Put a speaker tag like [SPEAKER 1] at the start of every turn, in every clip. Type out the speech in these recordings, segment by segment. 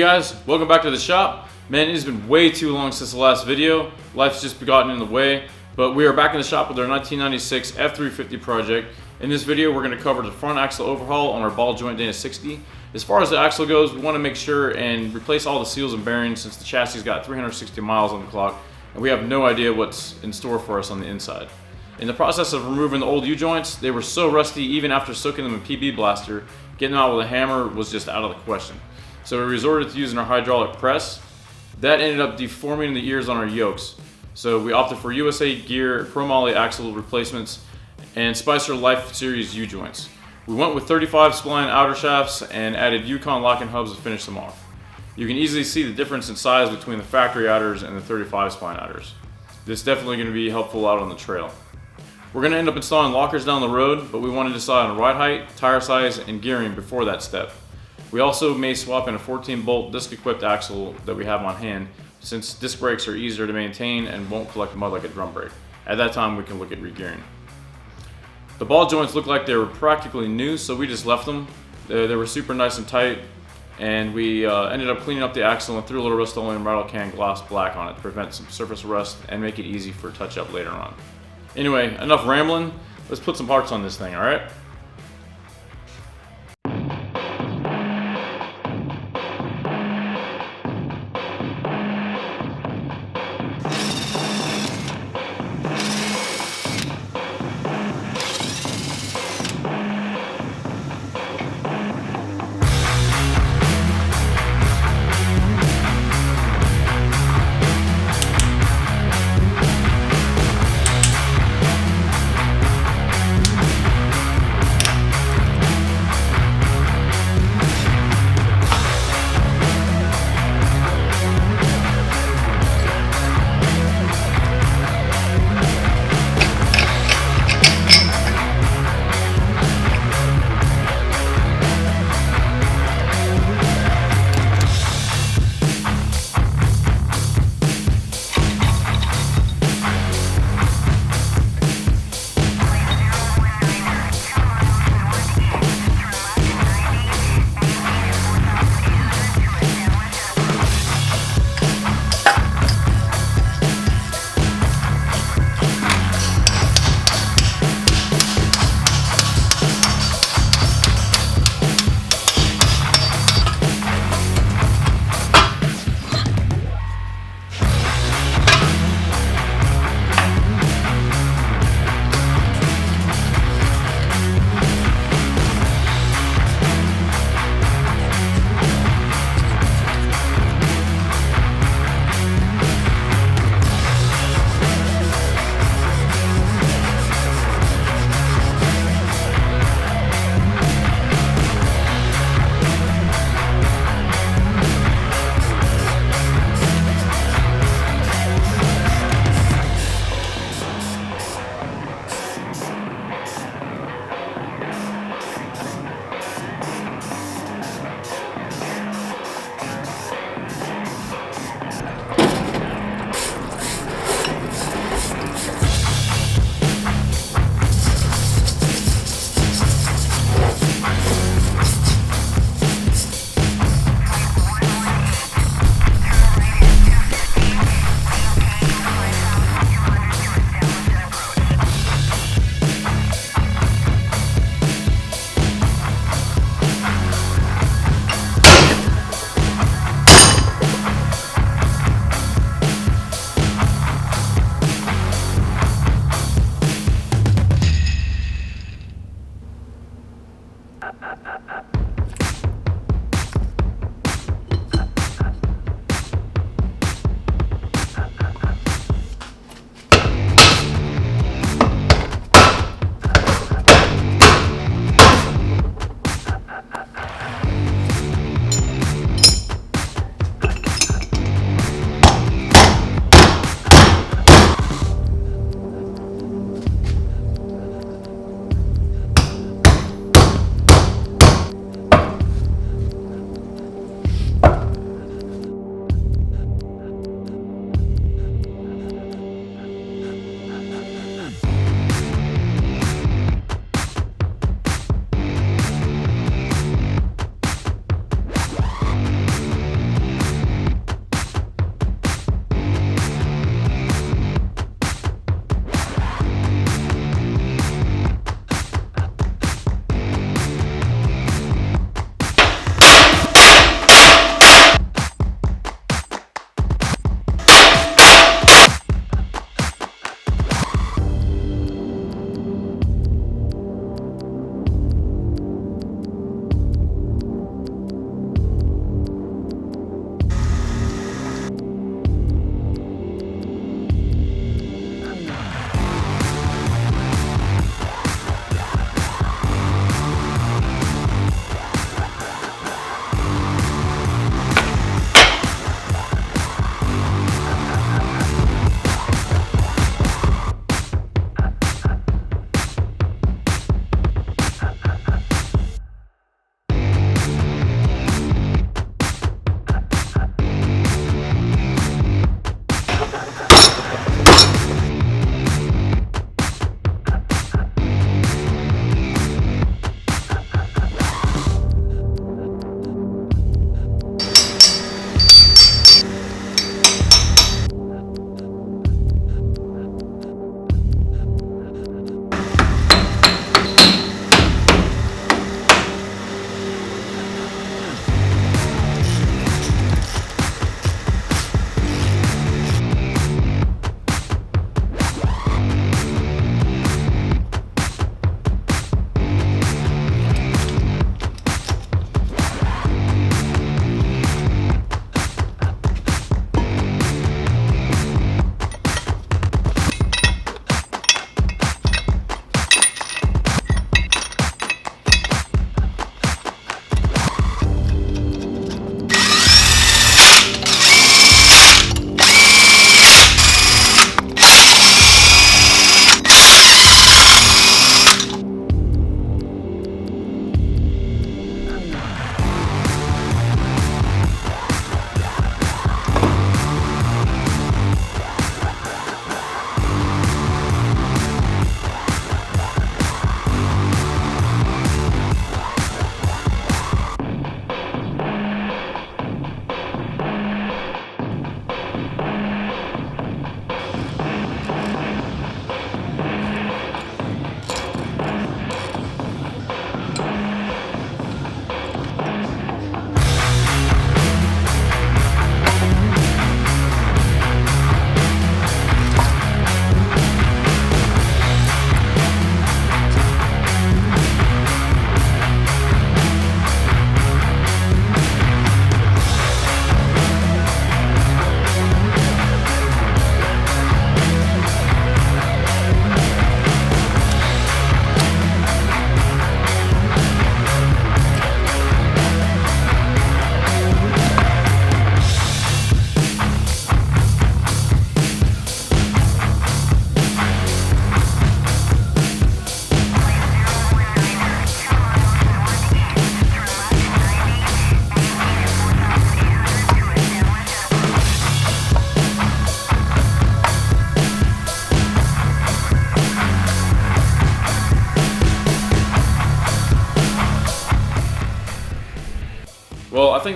[SPEAKER 1] guys, welcome back to the shop. Man, it has been way too long since the last video. Life's just gotten in the way, but we are back in the shop with our 1996 F350 project. In this video, we're going to cover the front axle overhaul on our ball joint Dana 60. As far as the axle goes, we want to make sure and replace all the seals and bearings since the chassis got 360 miles on the clock, and we have no idea what's in store for us on the inside. In the process of removing the old U-joints, they were so rusty even after soaking them in PB Blaster, getting them out with a hammer was just out of the question. So we resorted to using our hydraulic press. That ended up deforming the ears on our yokes. So we opted for USA Gear chromoly axle replacements and Spicer Life Series U-joints. We went with 35 spline outer shafts and added Yukon locking hubs to finish them off. You can easily see the difference in size between the factory outers and the 35 spline outers. This is definitely going to be helpful out on the trail. We're going to end up installing lockers down the road, but we want to decide on ride height, tire size, and gearing before that step. We also may swap in a 14-bolt disc-equipped axle that we have on hand, since disc brakes are easier to maintain and won't collect mud like a drum brake. At that time, we can look at re-gearing. The ball joints looked like they were practically new, so we just left them. They were super nice and tight, and we ended up cleaning up the axle and threw a little Rust-Oleum rattle can gloss black on it to prevent some surface rust and make it easy for touch-up later on. Anyway, enough rambling. Let's put some parts on this thing, alright?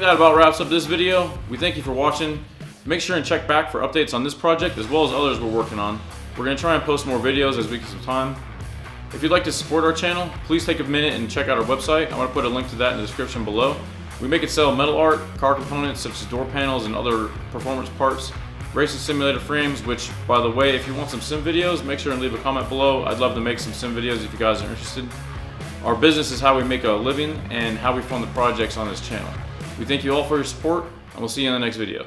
[SPEAKER 1] that about wraps up this video. We thank you for watching. Make sure and check back for updates on this project as well as others we're working on. We're going to try and post more videos as we get some time. If you'd like to support our channel, please take a minute and check out our website. I'm going to put a link to that in the description below. We make and sell metal art, car components such as door panels and other performance parts, racing simulator frames, which, by the way, if you want some sim videos, make sure and leave a comment below. I'd love to make some sim videos if you guys are interested. Our business is how we make a living and how we fund the projects on this channel. We thank you all for your support, and we'll see you in the next video.